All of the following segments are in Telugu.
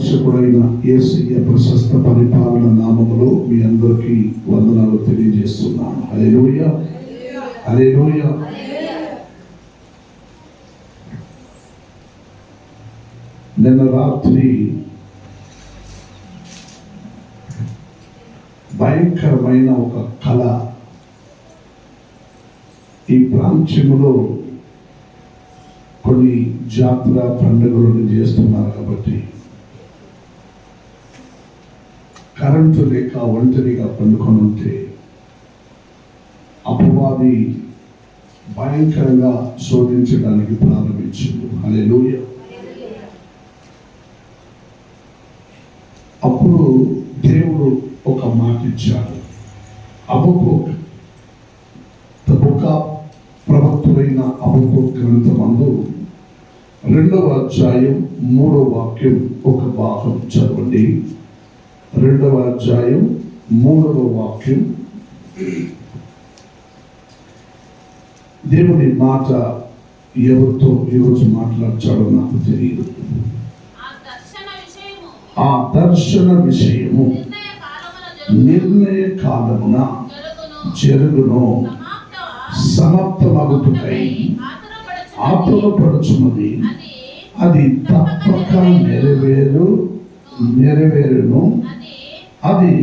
రక్షకుడైన యేసయ్య ప్రశస్త పరిపాలన నామములో మీ అందరికీ వందనాలు తెలియజేస్తున్నాను. హల్లెలూయా, హల్లెలూయా. నిన్న రాత్రి భయంకరమైన ఒక కళ. ఈ ప్రాంతంలో కొన్ని జాతర పండుగలను చేస్తున్నారు కాబట్టి కరెంటు లేక ఒంటరిగా పండుకొని ఉంటే అపవాది భయంకరంగా శోధించడానికి ప్రారంభించింది. హల్లెలూయా. అప్పుడు దేవుడు ఒక మాట ఇచ్చాడు. హబక్కూక్ ప్రవక్తుడైన హబక్కూక్ గ్రంథమందు 2వ అధ్యాయం 3వ వాక్యం ఒక భాగం చదవండి. 2వ అధ్యాయం 3వ వాక్యం. దేవుని మాట ఎవరితో ఈరోజు మాట్లాడాడో నాకు తెలియదు. ఆ దర్శన విషయము నిర్ణయ కాలమున జరుగును, సమాప్తమగుటకై ఆతురపడుచున్నది. అది తప్పక నెరవేరును. అది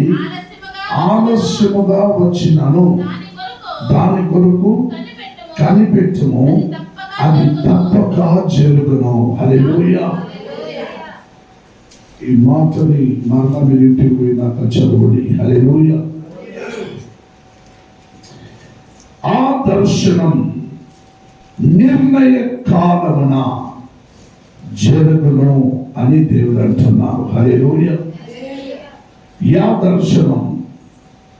ఆలస్యముగా వచ్చినను దాని కొరకు కనిపెట్టుము. అది తప్పక జరుగును. హల్లెలూయా. ఈ మాటని మరలా మీరు ఇంటికి పోయినాక చదవండి. హల్లెలూయా. ఆ దర్శనం నిర్ణయ కాలమున జరుగును అని దేవుడు అంటున్నారు. హల్లెలూయా. యా దర్శనం,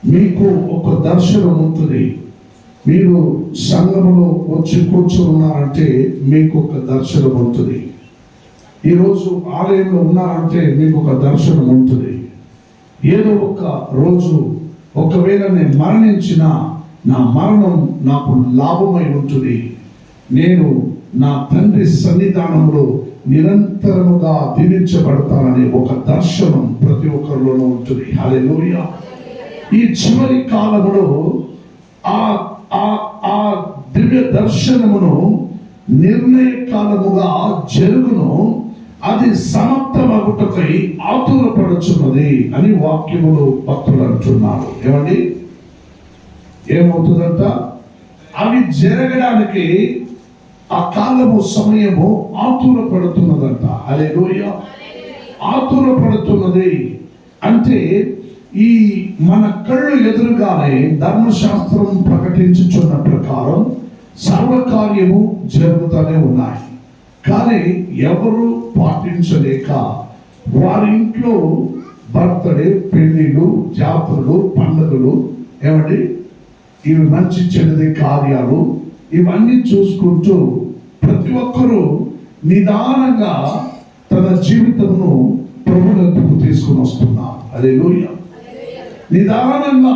మీకు ఒక దర్శనం ఉంటుంది. మీరు సంఘములో వచ్చి కూర్చున్నారంటే మీకు ఒక దర్శనం ఉంటుంది. ఈరోజు ఆలయంలో ఉన్నారంటే మీకు ఒక దర్శనం ఉంటుంది. ఏదో ఒక రోజు ఒకవేళ నేను మరణించినా నా మరణం నాకు లాభమై ఉంటుంది. నేను నా తండ్రి సన్నిధానంలో నిరంతరముగా దీవించబడతాననే ఒక దర్శనం ప్రతి ఒక్కరిలోనూ ఉంటుంది. హల్లెలూయా. ఈ చివరి కాలంలో ఆ దివ్య దర్శనమును నిర్ణయ కాలముగా జరుగును. అది సమాప్తమగుటకై ఆతురపడుచున్నది అని వాక్యములు భక్తులు అంటున్నారు. ఏమండి, ఏమవుతుందంట? అవి జరగడానికి ఆ కాలము సమయము ఆతురపడుతున్నదంట. హల్లెలూయా. ఆతురపడుతున్నది అంటే ఈ మన కళ్ళు ఎదురుగానే ధర్మశాస్త్రం ప్రకటించుచున్న ప్రకారం సర్వకార్యము జరుగుతూనే ఉన్నాయి. కానీ ఎవరు పాటించలేక వారి ఇంట్లో బర్త్డే, పెళ్లిళ్ళు, జాతరలు, పండుగలు, ఏమండి ఇవి మంచి చెడుది కార్యాలు ఇవన్నీ చూసుకుంటూ ప్రతి ఒక్కరూ నిదానంగా తన జీవితమును ప్రభువునకు తీసుకుని వస్తున్నారు. హల్లెలూయా. నిదానంగా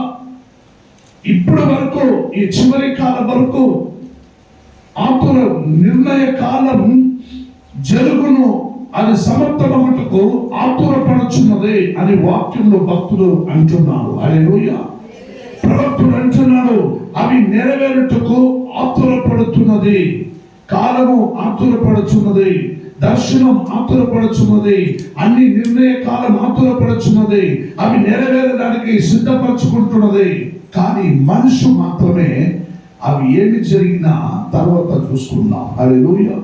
ఇప్పటి వరకు ఈ చివరి కాలం వరకు ఆతుర నిర్ణయ కాలం జరుగును, అది సమర్థమటకు ఆతురపడుచున్నది అని వాక్యంలో భక్తులు అంటున్నారు. హల్లెలూయా. ప్రవక్తుడు అంటున్నాడు, అవి నెరవేరుటకు ఆతురపడుతున్నది. కాలము ఆతురపడుచున్నది, దర్శనం ఆతురపడుచున్నది, అన్ని నిర్ణయ కాలం ఆతురపడుచున్నది, అవి నెరవేరడానికి సిద్ధపరచుకుంటున్నది. కానీ మనిషి మాత్రమే అవి ఏమి జరిగినా తర్వాత చూసుకున్నాం. హల్లెలూయా.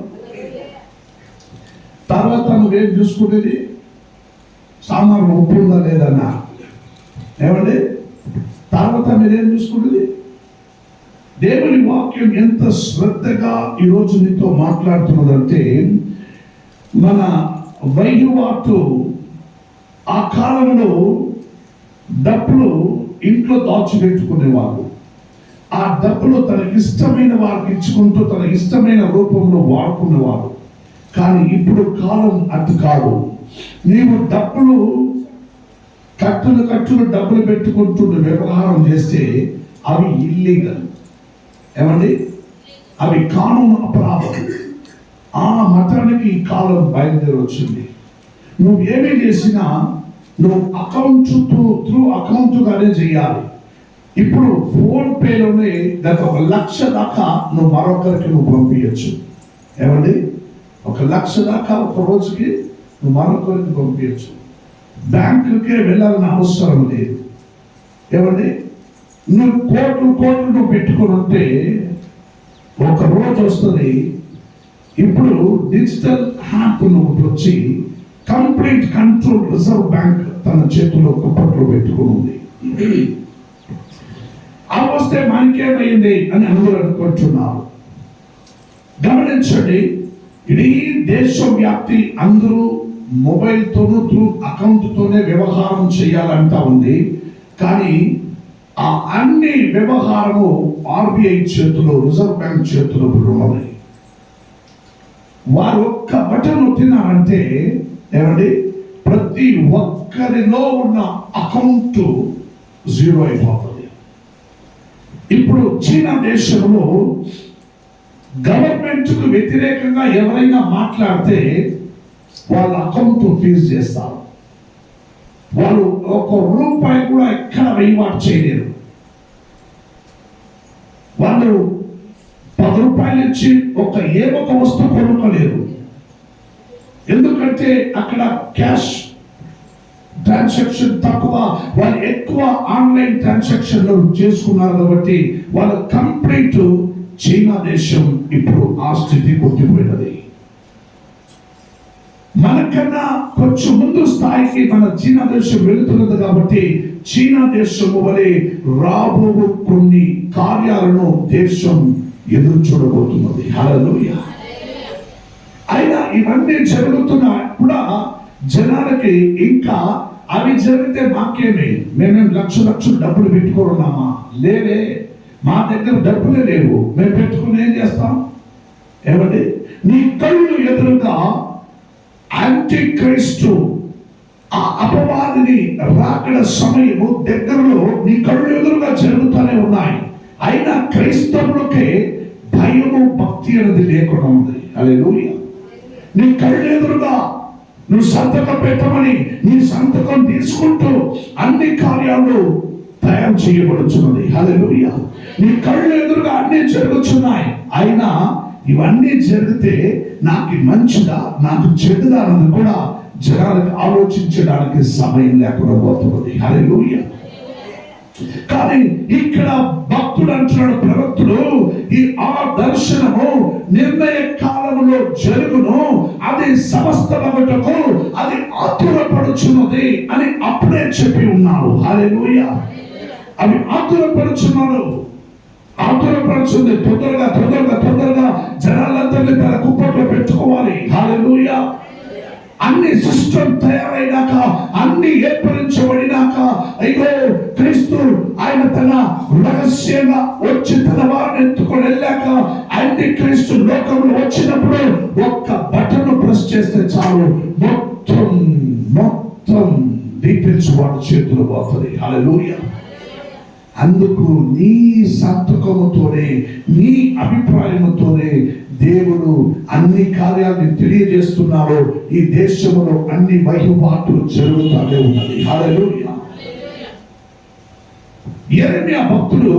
తర్వాత నువ్వేం చూసుకునేది? సామాను ఒప్పుందా లేదన్నా, ఏమండి? తర్వాత మీరేం చూసుకునేది? దేవుని వాక్యం ఎంత శ్రద్ధగా ఈరోజు నీతో మాట్లాడుతున్నదంటే, మన వైద్యవాటు ఆ కాలంలో డబ్బులు ఇంట్లో దాచిపెట్టుకునేవాళ్ళు. ఆ డబ్బులు తనకి ఇష్టమైన వారికి ఇచ్చుకుంటూ తన ఇష్టమైన రూపంలో వాడుకునేవారు. కానీ ఇప్పుడు కాలం అటు కాదు. నీవు డబ్బులు కట్టులు డబ్బులు పెట్టుకుంటూ వ్యవహారం చేస్తే అవి ఇల్లీగల్. ఏమండి, అవి కానూను అపరాధం. ఆ మతానికి కాలం బయలుదేరి వచ్చింది. నువ్వు ఏమి చేసినా నువ్వు త్రూ అకౌంట్గానే చేయాలి. ఇప్పుడు ఫోన్ పేలోనే గత 1,00,000 దాకా నువ్వు మరొకరికి నువ్వు పంపించచ్చు. ఏమండి, 1,00,000 దాకా ఒక రోజుకి నువ్వు మరొకరికి పంపించచ్చు. బ్యాంకుకే వెళ్ళాలని అవసరం లేదు. ఏమండి, నువ్వు కోట్లు నువ్వు పెట్టుకొని ఉంటే ఒక రోజు వస్తుంది. ఇప్పుడు డిజిటల్ యాప్ నువ్వు వచ్చి కంప్లీట్ కంట్రోల్ రిజర్వ్ బ్యాంక్ తన చేతిలో కుప్పట్లో పెట్టుకుని ఉంది. ఆ వస్తే మనకేమైంది అని అందరూ అనుకుంటున్నారు. గమనించండి, ఇడీ దేశం వ్యాప్తి అందరూ మొబైల్తోనూ త్రూ అకౌంట్తోనే వ్యవహారం చేయాలంటా ఉంది. కానీ ఆ అన్ని వ్యవహారము ఆర్బీఐ చేతిలో, రిజర్వ్ బ్యాంక్ చేతిలో ఉన్నది. వారు ఒక్క బటన్ నొక్కినారంటే ఏమండి, ప్రతి ఒక్కరిలో ఉన్న అకౌంట్ జీరో అయిపోతుంది. ఇప్పుడు చైనా దేశంలో గవర్నమెంట్ కు వ్యతిరేకంగా ఎవరైనా మాట్లాడితే వాళ్ళ అకౌంట్ ఫ్రీజ్ చేస్తారు. వాళ్ళు ₹1 కూడా ఎక్కడ వహివాటు చేయలేరు. వాళ్ళు ₹10 ఇచ్చి ఒక వస్తువు కొనుక్కోలేరు. ఎందుకంటే అక్కడ క్యాష్ ట్రాన్సాక్షన్ తక్కువ, వాళ్ళు ఎక్కువ ఆన్లైన్ ట్రాన్సాక్షన్లు చేసుకున్నారు. కాబట్టి వాళ్ళ కంప్లీట్ చైనా దేశం ఇప్పుడు ఆ స్థితి కొట్టిపోయినది. మనకన్నా కొంచెం ముందు స్థాయికి మన చైనా దేశం వెళుతున్నది. కాబట్టి చైనా దేశము వలె రాబో కొన్ని కార్యాలను దేశం ఎదురు చూడబోతున్నది. హల్లెలూయా. అయినా ఇవన్నీ జరుగుతున్నా కూడా జనాలకి ఇంకా అవి జరిగితే మాకేమి, మేమేం లక్షలు డబ్బులు పెట్టుకోరున్నామా? లేవే, మా దగ్గర డబ్బులే లేవు, మేము పెట్టుకుని ఏం చేస్తాం? ఏమండి, నీ కళ్ళు ఎదురుగా యాంటీ క్రైస్తు ఆ అపవాదిని రాకడ సమయము దగ్గరలో నీ కళ్ళు ఎదురుగా జరుగుతూనే ఉన్నాయి. అయినా క్రైస్తవులకే భయము భక్తి అనేది లేకుండా ఉంది. హల్లెలూయా. నీ కళ్ళు ఎదురుగా నువ్వు సంతకం పెట్టమని నీ సంతకం తీసుకుంటూ అన్ని కార్యాలు తయారు చేయబడుచున్నది. హల్లెలూయా. నీ కళ్ళు ఎదురుగా అన్ని జరుగుతున్నాయి. అయినా ఇవన్నీ జరిగితే నాకు మంచిదా, నాకు చెడుదా అన్నది కూడా జనాలకు ఆలోచించడానికి సమయం లేకుండా పోతున్నది. హల్లెలూయా. కానీ ఇక్కడ భక్తుడు అంటున్నాడు, ప్రవక్తుడు, ఈ ఆ దర్శనము నిర్ణయ కాలంలో జరుగును, అది సమస్తమగుటకు అది ఆతురపడుచున్నది అని అప్పుడే చెప్పి ఉన్నారు. హల్లెలూయా. అవి ఆతురపడుచున్నారు, ఆతురపడుచుంది. తొందరగా జనాలందరినీ తన కుప్పట్లో పెట్టుకోవాలి. హల్లెలూయా. అన్ని సిస్టమ్ తయారైనాక, అన్ని ఏర్పరించబడినాక, అయ్యో క్రీస్తు ఆయన తన రహస్యంగా వచ్చి తన వారిని ఎత్తుకొని వెళ్ళాక, యాంటీ క్రీస్తు లోకంలో వచ్చినప్పుడు ఒక్క బటన్ ప్రెస్ చేస్తే చాలు, మొత్తం డీటెయిల్స్ వాడి చేతులు పోతుంది. హల్లెలూయా. అందుకు నీ సంతకముతోనే, నీ అభిప్రాయముతోనే దేవుడు అన్ని కార్యాలను తెలియజేస్తున్నాడు. ఈ దేశంలో అన్ని వహివాట్లు జరుగుతూనే ఉన్నది. హల్లెలూయా. యెరెమయా భక్తుడు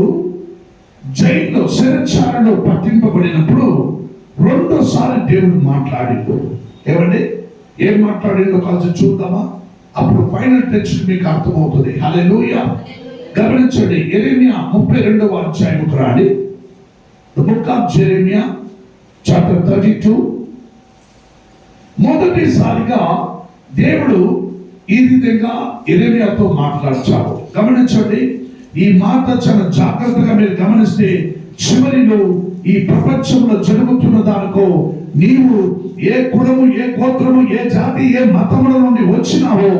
జైల్లో శిరచ్ఛాలలో పట్టింపబడినప్పుడు రెండోసారి దేవుడు మాట్లాడిండు. ఏమండి, ఏం మాట్లాడిందో కాల్సి చూద్దామా? అప్పుడు ఫైనల్ టెక్స్ట్ మీకు అర్థమవుతుంది. హల్లెలూయా. గమనించండి, యెరెమయా 32వ అధ్యాయముకు రాడి. The book of Jeremiah chapter 32. మొదటిసారిగా దేవుడు ఈ విధంగా యెరెమయాతో మాట్లాడాడు. గమనించండి, ఈ మాట చాలా జాగ్రత్తగా మీరు గమనిస్తే చివరిలో ఈ ప్రపంచంలో జరుగుతున్న దానికో, నీవు ఏ కులము, ఏ గోత్రము, ఏ జాతి, ఏ మతముల నుండి వచ్చినావో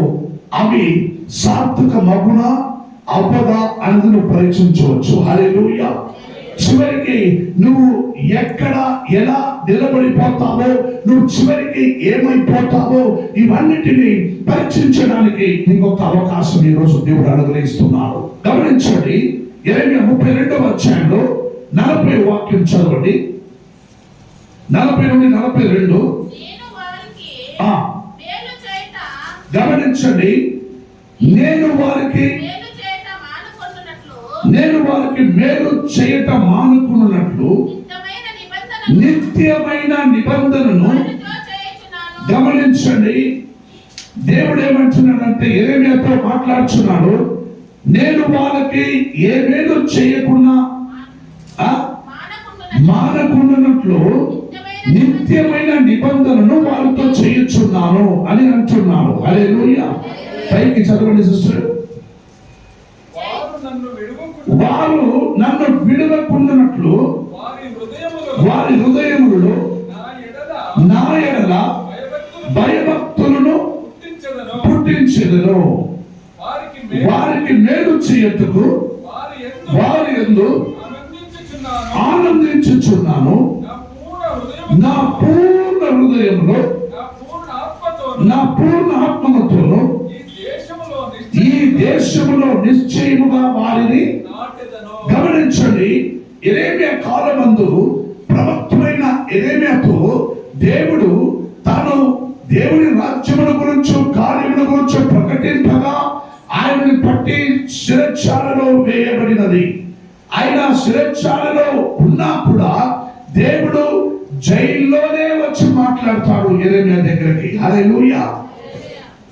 అవి సార్థక మగున అవ్వదా అనేది నువ్వు పరీక్షించవచ్చు. హల్లెలూయా. చివరికి నువ్వు ఎక్కడ ఎలా నిలబడిపోతావో, నువ్వు చివరికి ఏమైపోతావో, ఇవన్నిటిని పరీక్షించడానికి నీకు ఒక అవకాశం ఈ రోజు దేవుడు అనుగ్రహిస్తున్నాడు. గమనించండి, యెరెమయా 32వ అధ్యాయంలో 40వ వాక్యం చదవండి. 40 నుండి 42. గమనించండి, నేను వారికి మేలు చేయటం మానుకున్నట్లు నిత్యమైన నిబంధనను గమనించండి. దేవుడు ఏమంటున్నాడంటే యెరెమీయాతో మాట్లాడుచున్నాడు, నేను వాళ్ళకి ఏ మేలు చేయకుండా మానకుండానట్లు నిత్యమైన నిబంధనను వారితో చేయుచున్నాను అని అంటున్నాను. హల్లెలూయా. పైకి చదవండి సిస్టర్. వారు నన్ను విడవకుండానట్లు వారి హృదయములలో నా ఎడల భయభక్తులను పుట్టించెదను. వారికి మేలు చేయటకు వారి యందు ఆనందించుచున్నాను. నా పూర్ణ హృదయంలో నా పూర్ణ ఆత్మతోను ఈ దేశములో నిశ్చయముగా వారిని గమనించండి. యెరెమీయా కాలమందు ప్రవక్తుడైన యెరెమీయాతో దేవుడు తాను దేవుని రాజ్యముల గురించి కార్యముల గురించి ప్రకటింపగా ఆయన్ని పట్టి శిరచ్ఛాలలో వేయబడినది. ఆయన శిరచ్ఛాలలో ఉన్నా కూడా దేవుడు జైల్లోనే వచ్చి మాట్లాడతాడు యెరెమీయా దగ్గరికి. హల్లెలూయా.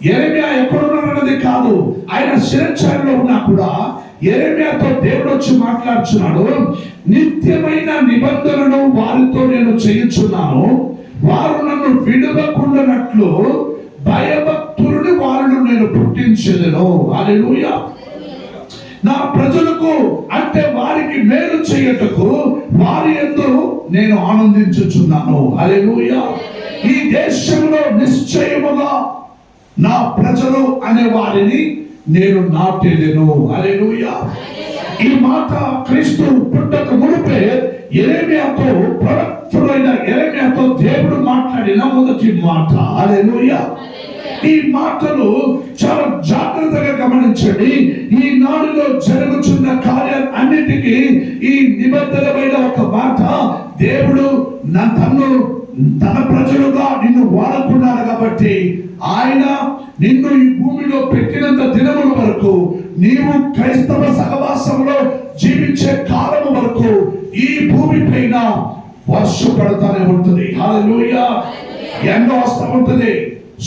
యెరెమీయా ఎక్కడున్నాడన్నది కాదు, ఆయన శిరచ్ఛాలలో ఉన్నా కూడా యెరెమీయాతో దేవుడు వచ్చి మాట్లాడుచున్నాడు. నిత్యమైన నిబంధనను వారితో నేను చేయుచున్నాను. వారు నన్ను విడవకుండానట్లు భయభక్తులను వారిని నేను పుట్టించెదను. హల్లెలూయా. నా ప్రజలకు అంటే వారికి మేలు చేయటకు వారి యందు నేను ఆనందించుచున్నాను. హల్లెలూయా. ఈ దేశంలో నిశ్చయముగా నా ప్రజలు అనే వారిని నేను నాటెదను. హల్లెలూయా. ఈ మాట క్రీస్తు పుట్టక మునిపే యెరెమీయాతో ప్రవక్తుడైన యెరెమీయాతో దేవుడు మాట్లాడిన మొదటి మాట. హల్లెలూయా. ఈ మాటలు చాలా జాగ్రత్తగా గమనించండి. ఈ నాడులో జరుగుతున్న కార్యాలన్నిటికీ ఈ నిబంధనమైన ఒక మాట, దేవుడు తన ప్రజలుగా నిన్ను వాడుకున్నాడు కాబట్టి ఆయన నిన్ను ఈ భూమిలో పెట్టినంత దినముల వరకు నీవు క్రైస్తవ సహవాసంలో జీవించే కాలము వరకు ఈ భూమి పైన వర్షం పడతానే ఉంటుంది. హల్లెలూయా. ఎండ వస్తూ ఉంటుంది,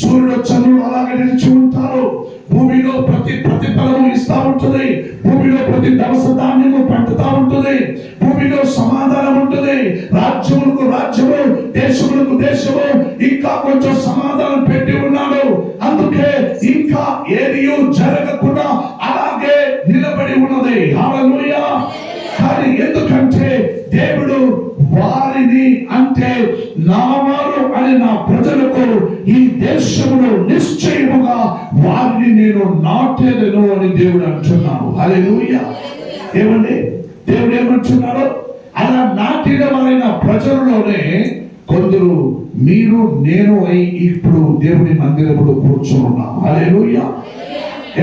సూర్యుడు చంద్రుడు అలాగే నిలిచి ఉంటారు. భూమిలో ప్రతి ప్రతిఫలము ఇస్తా ఉంటుంది. భూమిలో ప్రతి దవస ధాన్యము పండుతా ఉంటుంది. భూమిలో సమాధానం ఉంటుంది. రాజ్యములకు రాజ్యము, దేశములకు దేశము ఇంకా కొంచెం సమాధానం పెట్టి ఉన్నాడు. అందుకే ఇంకా ఏది జరగకుండా అలాగే నిలబడి ఉన్నది. హల్లెలూయా. కానీ ఎందుకంటే దేవుడు వారిని అంటే నా వారు అని నా ప్రజలకు ఈ దేశములో నిశ్చయముగా వారిని నేను నాటేదను అని దేవుడు అంటున్నాడు. హల్లెలూయా. ఏమండి దేవుడు ఏమంటున్నాడు? అలా నాటిన వారైన ప్రజలలోనే కొందరు మీరు నేను అయి ఇప్పుడు దేవుని మందిరములో కూర్చున్నాం. హల్లెలూయా.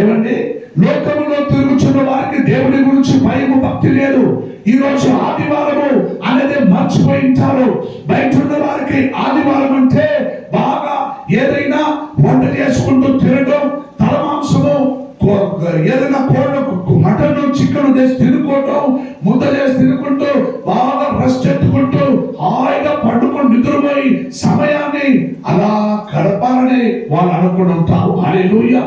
ఏమండి లోకములో తిరుగుతున్న వారికి దేవుని గురించి భయము భక్తి లేదు. ఈ రోజు ఆదివారము అనేది మర్చిపోయి ఉంటారు. బయట ఉన్న వారికి ఆదివారం అంటే బాగా ఏదైనా వంట చేసుకుంటూ తినడం, తల మాంసము ఏదైనా కోళ్ళ మటన్ చికెన్ చేసి తినుకోవటం, ముద్ద చేసి తినుకుంటూ బాగా రెస్ట్ ఎత్తుకుంటూ హాయిగా పండుకొని నిద్రపోయి సమయాన్ని అలా గడపాలని వాళ్ళు అనుకుని ఉంటారు. హల్లెలూయా.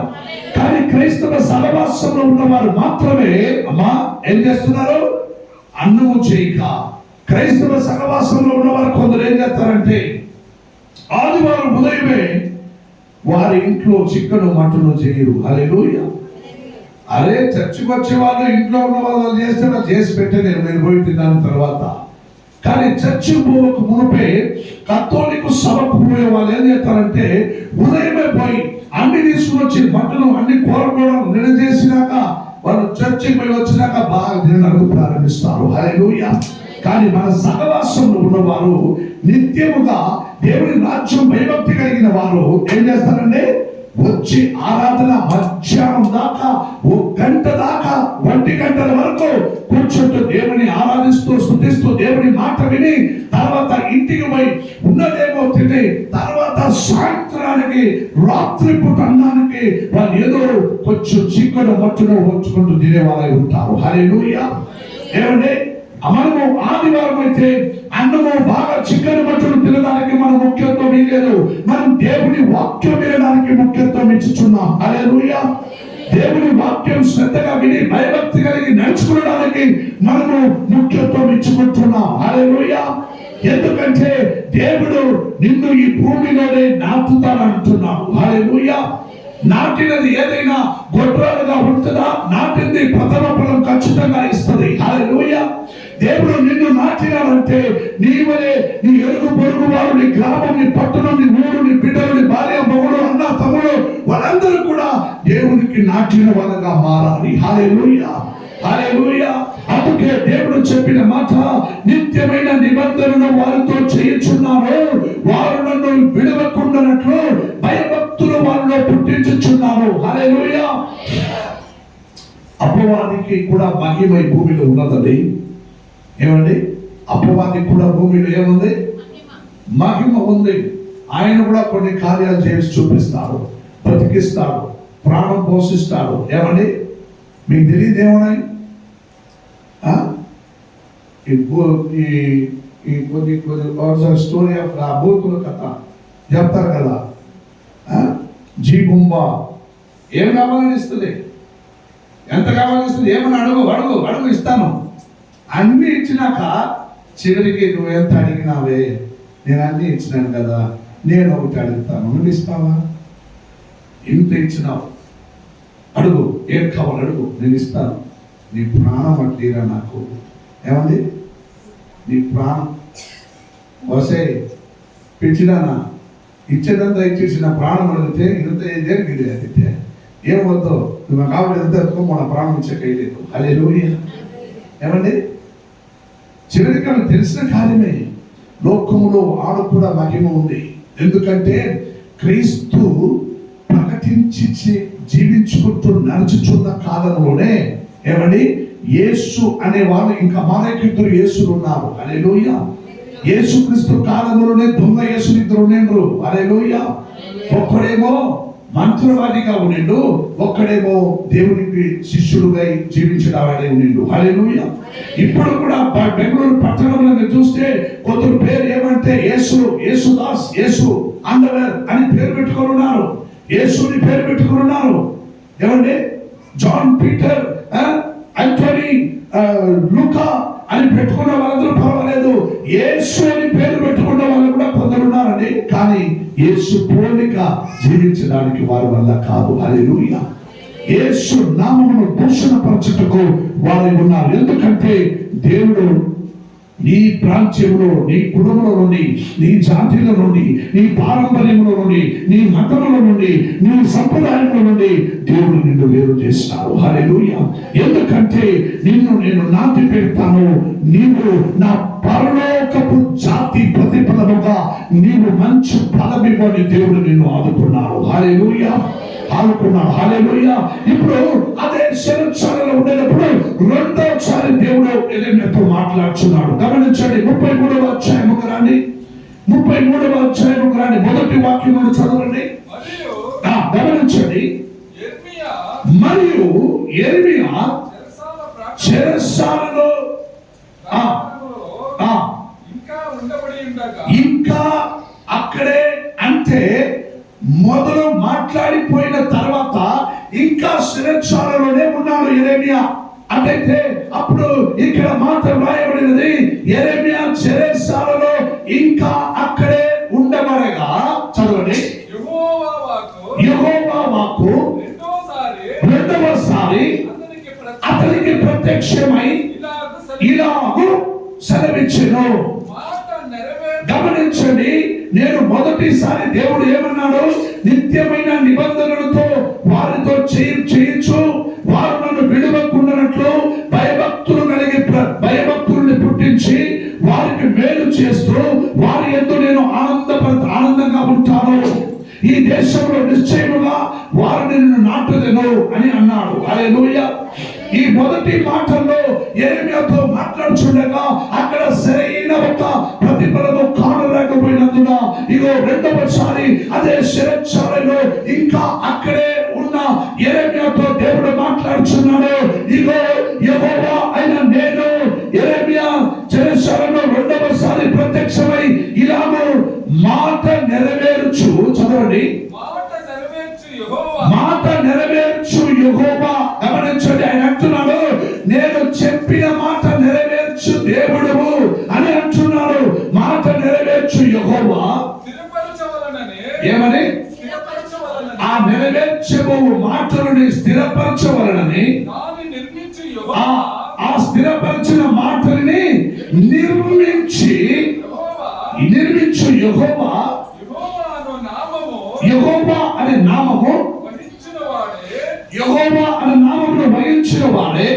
కానీ క్రైస్తవ సహవాసంలో ఉన్నవారు మాత్రమే అమ్మా ఏం చేస్తున్నారు? అన్నము చేయక. క్రైస్తవ సహవాసంలో ఉన్నవారు కొందరు ఏం చేస్తారంటే ఆదివారం ఉదయమే వారి ఇంట్లో చికెన్ మటన్ చేయరు. హల్లెలూయా. అరే చర్చికి వచ్చే వాళ్ళు ఇంట్లో ఉన్న వాళ్ళు చేస్తే చేసి పెట్టే నేను పోయి తిన్నాను తర్వాత. కానీ చర్చి పోవక మునిపే కథోలిక సభకు పోయే వాళ్ళు ఏం చేస్తారంటే ఉదయమే పోయి అన్ని తీసుకుని వచ్చి మటను అన్ని కోరకోవడం నిన్న చేసినాక వాళ్ళు చర్చికి పోయి వచ్చినాక బాగా తినడానికి ప్రారంభిస్తారు. హల్లెలూయా. కానీ మన సహవాసంలో ఉన్నవారు నిత్యముగా దేవుని రాజ్యం భయభక్తి కలిగిన వారు ఏం చేస్తారంటే వచ్చి ఆరాధన మధ్యాహ్నం దాకా 1 గంట దాకా 1 గంటల వరకు కూర్చుంటూ దేవుని ఆరాధిస్తూ స్తుతిస్తూ దేవుని మాట విని తర్వాత ఇంటికి పోయి ఉన్నదేమో తిని తర్వాత సాయంత్రం భోజనానికి రాత్రి పూట అన్నానికి వాళ్ళు ఏదో కొంచెం చికెన్ మట్టును వచ్చుకుంటూ తినేవారై ఉంటారు. హల్లెలూయా. ఏమండి, మనము ఆదివారం అయితే అన్నము బాగా చికెన్ మట్టును తినడానికి మన ముఖ్యత్వం లేదు. మనం దేవుని వాక్యం వినడానికి ముఖ్యత్వం ఇచ్చుచున్నాం. హల్లెలూయా. దేవుని వాక్యం శ్రద్ధగా విని భయభక్తి కలిగి నడుచుకోవడానికి మనము ముఖ్యత్వం ఇచ్చుకుంటున్నాం. హల్లెలూయా. ఎందుకంటే దేవుడు నిన్ను ఈ భూమిలోనే నాటుతానంటున్నాడు. హల్లెలూయా. నాటినది ఏదైనా గొడ్రాలుగా ఉంటుందా? నాటింది ప్రథమ ఫలం ఖచ్చితంగా ఇస్తుంది. హల్లెలూయా. దేవుడు నిన్ను నాటినాడంటే నీవలే నీ ఎరుగు పొరుగు వారు, నీ గ్రామం, నీ పట్టణం, నీ ఊరు, నీ బిడ్డలు, నీ భార్య, మగుడు, అన్న, తమ్ముడు వాళ్ళందరూ కూడా దేవునికి నాటిన వాళ్ళగా మారాలి. హల్లెలూయా. హల్లెలూయా. అందుకే దేవుడు చెప్పిన మాట, నిత్యమైన నిబంధనను వారితో చేయుచున్నాను, వారు నన్ను విడవకుండానట్లు భయభక్తులు వారిలో పుట్టించుచున్నాను. హల్లెలూయా. అపవాదికి కూడా మహిమ ఈ భూమిలో ఉన్నదండి. ఏమండి, అపవాదికి కూడా భూమిలో ఏముంది? మహిమ ఉంది. ఆయన కూడా కొన్ని కార్యాలు చేసి చూపిస్తాడు, బ్రతికిస్తాడు, ప్రాణం పోషిస్తాడు. ఏమండి, మీకు తెలియదు ఏమన్నాయి? కొన్ని స్టోరీ ఆఫ్ భూతుల కథ చెప్తారు కదా. జీబుంబా ఏం కావాలని ఇస్తుంది, ఎంత కావాలని ఇస్తుంది, ఏమన్నా అడుగు అడుగు అడుగు ఇస్తాను అన్ని ఇచ్చినాక చివరికి నువ్వు ఎంత అడిగినావే, నేను అన్ని ఇచ్చినాను కదా, నేను ఒకటి అడుగుతాను, నువ్వు ఇస్తావా? ఇంత ఇచ్చినావు, అడుగు, ఏం కావాలి అడుగు, నేను ఇస్తాను. నీ ప్రాణం అట్లీరా నాకు. ఏమండి, నీ ప్రాణం వసే పిచ్చిదానా, ఇచ్చేదంతా ఇచ్చేసి నా ప్రాణం అడిగితే ఇదంతా దేనికి ఇది అడిగితే ఏమవుతుందో, నువ్వు కాబట్టి ఎంత ఎత్తుకో మన ప్రాణం ఇచ్చే కైలేదు. హల్లెలూయా. ఏమండి, చివరికి ఆమె తెలిసిన కార్యమే. లోకములో ఆడ కూడా మహిమ ఉంది. ఎందుకంటే క్రీస్తు ప్రకటించి జీవించుకుంటూ నడుచుచున్న కాలంలోనే ఏమండి యేసు అనే వాళ్ళు ఇంకా మానకిద్దరు యేసులు ఉన్నారు. హల్లెలూయా. యేసుక్రీస్తు కాలంలోనే దొంగ యేసులు ఇద్దరు ఉండేండ్రు. హల్లెలూయా. ఒక్కడేమో మంత్రవాదిగా ఉండిండు, ఒక్కడేమో దేవునికి శిష్యుడుగా జీవించిన వాడే ఉండిండు. హల్లెలూయా. ఇప్పుడు కూడా బెంగళూరు పట్టణంలో చూస్తే కొందరు పేరు ఏమంటే యేసులు, యేసుదాస్, యేసు అండర్వేర్ అని పేరు పెట్టుకొని ఉన్నారు. యేసుని పేరు పెట్టుకొని ఉన్నారు. ఏమంటే జాన్ పీటర్, అంటోనీ, లూకా అని పెట్టుకున్న వాళ్ళందరూ పర్వాలేదు. యేసు అని పేరు పెట్టుకున్న వాళ్ళు కూడా కొందరు ఉన్నారండి. కానీ యేసు పోలిక జీవించడానికి వారి వల్ల కాదు. హల్లెలూయా. యేసు నామమును దూషణపరచుటకు వారు ఉన్నారు. ఎందుకంటే దేవుడు నీ ప్రాంత్యంలో, నీ కుటుంబంలో నుండి, నీ జాతిలో నుండి, నీ పారంపర్యంలో నుండి, నీ మతంలో నుండి, నీ సంప్రదాయంలో నుండి దేవుడు నిన్ను వేరు చేస్తాడు. హల్లెలూయా. ఎందుకంటే నిన్ను నేను నాటి పెడతాను, నీవు నా పరలోకపు జాతి ప్రతిఫలముగా నీవు మంచి ఫలమివ్వని దేవుడు నిన్ను ఆదుకున్నాడు. హల్లెలూయా. ఆదుకున్నాడు. హల్లెలూయా. ఇప్పుడు అదే శరత్సాలలో ఉండేటప్పుడు రెండోసారి దేవుడు ఎలీయాతో మాట్లాడుచున్నాడు. గమనించండి, 33వ అధ్యాయముకు రండి. 33వ అధ్యాయముకు రండి. మొదటి వాక్యం చదవండి. గమనించండి. మరియు యిర్మీయా చెరసాలలో ఇంకా అక్కడే, అంటే మొదలు మాట్లాడిపోయిన తర్వాత ఇంకా శిరచ్చాలలోనే ఉన్నాడు యిర్మీయా. అంటే అప్పుడు ఇక్కడ మాత్రం రాయబడినది, యిర్మీయా చెరసాలలో ఇంకా అక్కడే ఉండబడగా. చదవండి. యెహోవా వాక్కు రెండవసారి అతనికి ప్రత్యక్షమై ఇలాగు సెలవిచ్చెను. గమనించండి, నేను మొదటిసారి దేవుడు ఏమన్నాడు? నిత్యమైన నిబంధనలతో వారితో చేయించు, వారు నన్ను విడవకుండానట్లు భయభక్తులు కలిగి భయభక్తుల్ని పుట్టించి వారికి మేలు చేస్తూ వారి యందు నేను ఆనందంగా ఉంటాను. ఈ దేశంలో నిశ్చయముగా వారిని నేను నాటుదెను అని అన్నాడు. హల్లెలూయా. ఈ మొదటి మాటల్లో యిర్మీయాతో మాట్లాడుచుండగా అక్కడ సరైన ఒక ప్రతిఫలము కానలేకపోయినందున ఇగో రెండవసారి అదే శిరచ్చాలలో ఇంకా అక్కడే ఉన్న యెరెమీయాతో దేవుడు మాట్లాడుచున్నాడు. ఇగో యెహోవా అయిన నేను యెరెమీయా చెరసాలలో రెండవసారి ప్రత్యక్షమై ఇలాగూ మాట నెరవేర్చు, చదవండి, మాట నెరవేర్చు యెహోవా. గమనించండి, ఆయన అంటున్నాడు నేను చెప్పిన మాట నెరవేర్చు దేవుడు అని అంటున్నాడు. మాట నెరవేర్చు యెహోవా. ఏమని? ఆ నెరవేర్చబో మాటలని స్థిరపరచవలనని, ఆ స్థిరపరిచిన మాటలని నిర్మించు యెహోవా. యెహోవా అనే నామము, యెహోవా అనే నామమును వహించిన వాడే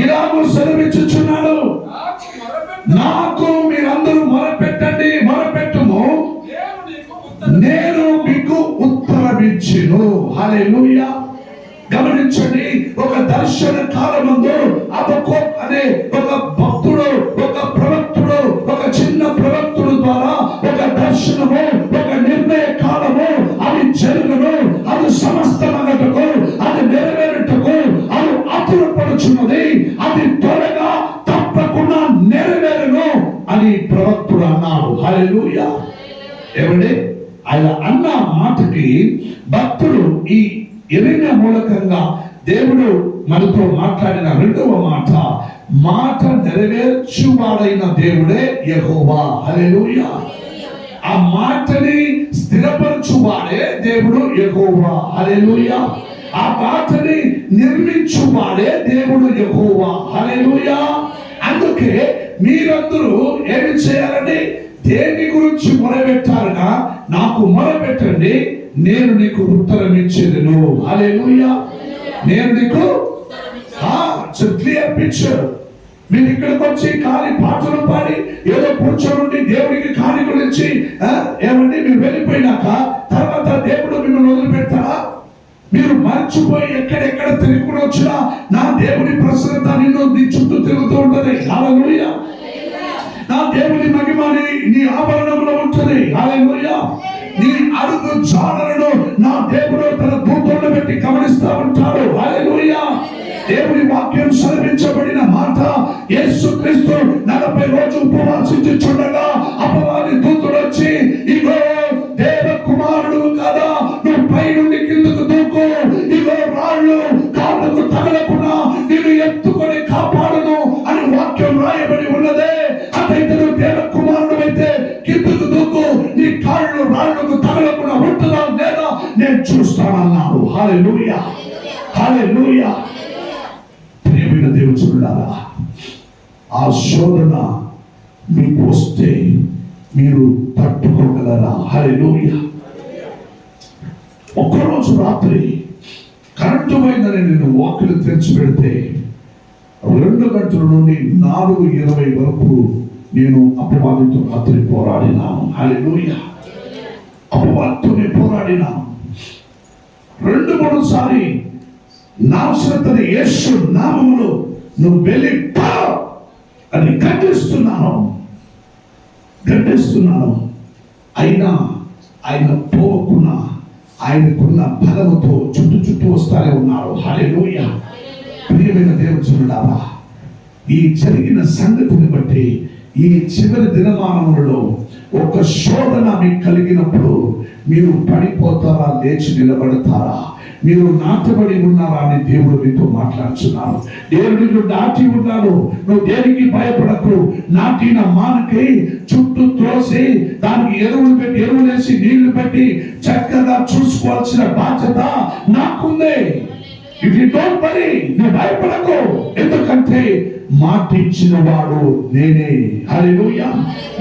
ఇలాగూ సెలవిచ్చుచున్నాడు, నాకు మీరందరూ మొరపెట్టండి, మొరపెట్టుము, నేను మీకు ఉత్తరమిచ్చును. హల్లెలూయా. గమనించండి, ఒక దర్శన కాలమందు హబక్కూకు అనే ఒక భక్తుడు, ఒక ప్రవక్తుడు, ఒక చిన్న ప్రవక్తుడు ద్వారా ఒక దర్శనము, ఒక నిర్ణయ కాలము అది జరుగును, అది సమస్తమగటకు, అది నెరవేరుటకు అది ఆతురపడుచున్నది, అది త్వరగా తప్పకుండా నెరవేరును అని ప్రవక్తుడు అన్నాడు. హల్లెలూయా. ఏమండి, ఆయన అన్న మాటకి భక్తుడు ఈ యెరెమీయా మూలకంగా దేవుడు మనతో మాట్లాడిన రెండవ మాట నెరవేర్చువాడైన దేవుడే యెహోవా. హల్లెలూయా. ఆ మాటని స్థిరపరచువాడే దేవుడు యెహోవా. హల్లెలూయా. ఆ మాటని నిర్మించువాడే దేవుడు యెహోవా. హల్లెలూయా. అందుకే మీరందరూ ఏమి చేయాలండి? దేని గురించి మొరపెట్టాలన్నా నాకు మొరపెట్టండి, నేను నీకు ఉత్తరం ఇచ్చేదను. హల్లెలూయా. నేను నీకు క్లియర్ పిక్చర్. మీరు ఇక్కడికి వచ్చి ఖాళీ పాటలు పాడి ఏదో కూర్చోండి, దేవుడికి కానుకలు ఇచ్చి ఏమండి మీరు వెళ్ళిపోయినాక తర్వాత దేవుడు మిమ్మల్ని వదిలిపెడతారా? మీరు మర్చిపోయి ఎక్కడెక్కడ తిరుగుకుని వచ్చినా నా దేవుని ప్రసన్నత నిన్ను నీ చుట్టూ తిరుగుతూ ఉంటది. హల్లెలూయా. నా దేవుని మహిమ నీ ఆభరణంలో ఉంటది. హల్లెలూయా. నీ అడుగు జాడలను నా దేవుడు తన దూతలను పెట్టి గమనిస్తూ ఉంటాడు. హల్లెలూయా. దేవుని వాక్యం సెలవించబడిన మాట, యేసుక్రీస్తు 40 రోజులు ఉపవాసించుచుండగా అపవాది దూతుడు వచ్చి ఇగో దేవ కుమారుడు కదా, నువ్వు పై నుండి కిందకు దూకు, ఇగో రాళ్ళు కాళ్ళకు తగలకుండా నిన్ను ఎత్తుకొని కాపాడును అని వాక్యం రాయబడి ఉన్నదే. అదైతే నువ్వు దేవ కుమారుడు అయితే కిందకు దూకు, నీ కాళ్ళు రాళ్ళకు తగలకుండా ఉంటుందా లేదా నేను చూస్తానన్నాడు. హల్లెలూయా. హల్లెలూయా. ప్రియమైన దేవుచులారా, ఆ శోధన మీకు వస్తే మీరు తట్టుకోగలరా? హల్లెలూయా. ఒక్కరోజు రాత్రి కరెంటు పోయిందని నేను వాకిలు తెరిచి పెడితే 2 గంటల నుండి 4:20 వరకు నేను అపవాదితో రాత్రి పోరాడినాను. హల్లెలూయా. అపవాదితోనే పోరాడినాను. 2-3 సారి నాసరతని యేసు నామములో నువ్వు వెళ్ళి పో అని గద్దిస్తున్నాను. అయినా ఆయన పోకున్నా ఆయనకున్న బలముతో చుట్టూ వస్తానే ఉన్నారు. హల్లెలూయా. ప్రియమైన దేవుచులారా, ఈ జరిగిన సంగతిని బట్టి ఈ చివరి దినమానములలో ఒక శోధన మీకు కలిగినప్పుడు మీరు పడిపోతారా, లేచి నిలబడతారా? మీరు నాటబడి ఉన్నారా అని దేవుడు మీతో మాట్లాడుతున్నారు. దేవుడు నాటి ఉన్నారు, నువ్వు దేనికి భయపడకు. నాటిన మానకి చుట్టూ త్రోసి దానికి ఎరువులేసి నీళ్లు పెట్టి చక్కగా చూసుకోవాల్సిన బాధ్యత నాకుంది. ఇఫ్ యు డోంట్ వరీ, నువ్వు భయపడకు, ఎందుకంటే మాట ఇచ్చిన వాడు నేనే. హల్లెలూయా.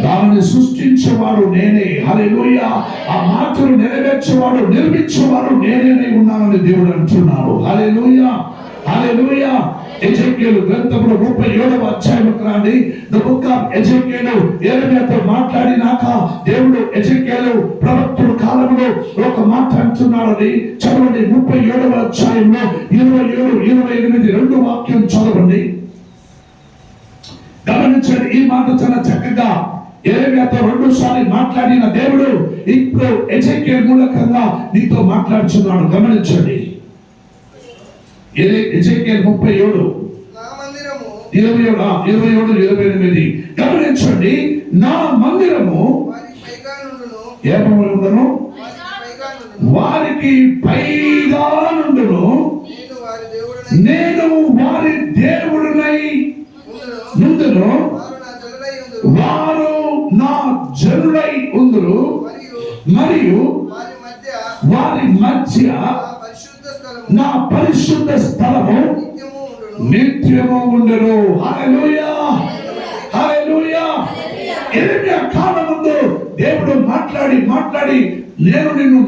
దానిని సృష్టించేవాడు నేనే. హల్లెలూయా. ఆ మాటలు నెరవేర్చేవాడు, నిర్మించేవాడు నేనే ఉన్నానని దేవుడు అంటున్నాడు. హల్లెలూయా. హల్లెలూయా. ఎజెకియేలు గ్రంథంలో 37వ అధ్యాయంలోకి రండి. ద బుక్ ఆఫ్ ఎజెకియేలు యెరెమీయాతో మాట్లాడినాక దేవుడు ఎజెకియేలు ప్రవక్తుల కాలంలో ఒక మాట అంటున్నాడని చదవండి. 37వ అధ్యాయంలో 27, 28 రెండు వాక్యం చదవండి. గమనించండి, ఈ మాట చాలా చక్కగా యెరెమీయాతో 2 సార్లు మాట్లాడిన దేవుడు ఇప్పుడు ఎజెకియల్ మూలకంగా నీతో మాట్లాడుచున్నాడు. గమనించండి. ఎజెకియల్ 37 27 గమనించండి. నా మందిరము ఏమవును? వారికి పైగా నుండును, నేను వారి దేవుడునై నుండును, వారు నా జనులై ఉందురు, మరియు వారి మధ్య నా పరిశుద్ధ స్థలము నిత్యము ఉండును. హల్లెలూయా, హల్లెలూయా. యెరెమీయా కాలం ముందు దేవుడు మాట్లాడి నేను నిన్ను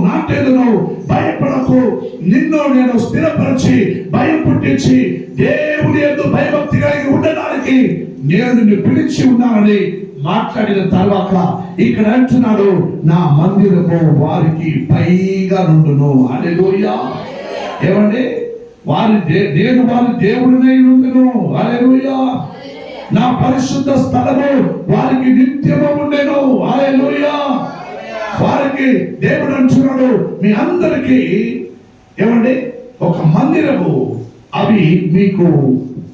నాటేదను, భయపడకు, నిన్ను నేను స్థిరపరిచి భయం పుట్టించి దేవుని యందు భయభక్తి కలిగి ఉండడానికి నేను నిన్ను పిలిచి ఉన్నానని మాట్లాడిన తర్వాత ఇక్కడ అంటున్నాడు, నా మందిరము వారికి పైగా నుండును. హల్లెలూయా. ఏమండి? నేను వారి దేవుడినై ఉండును. హల్లెలూయా. నా పరిశుద్ధ స్థలము వారికి నిత్యము ఉండెను. హల్లెలూయా. వారికి దేవుడు అంటున్నాడు, మీ అందరికీ ఏమండి ఒక మందిరము అవి మీకు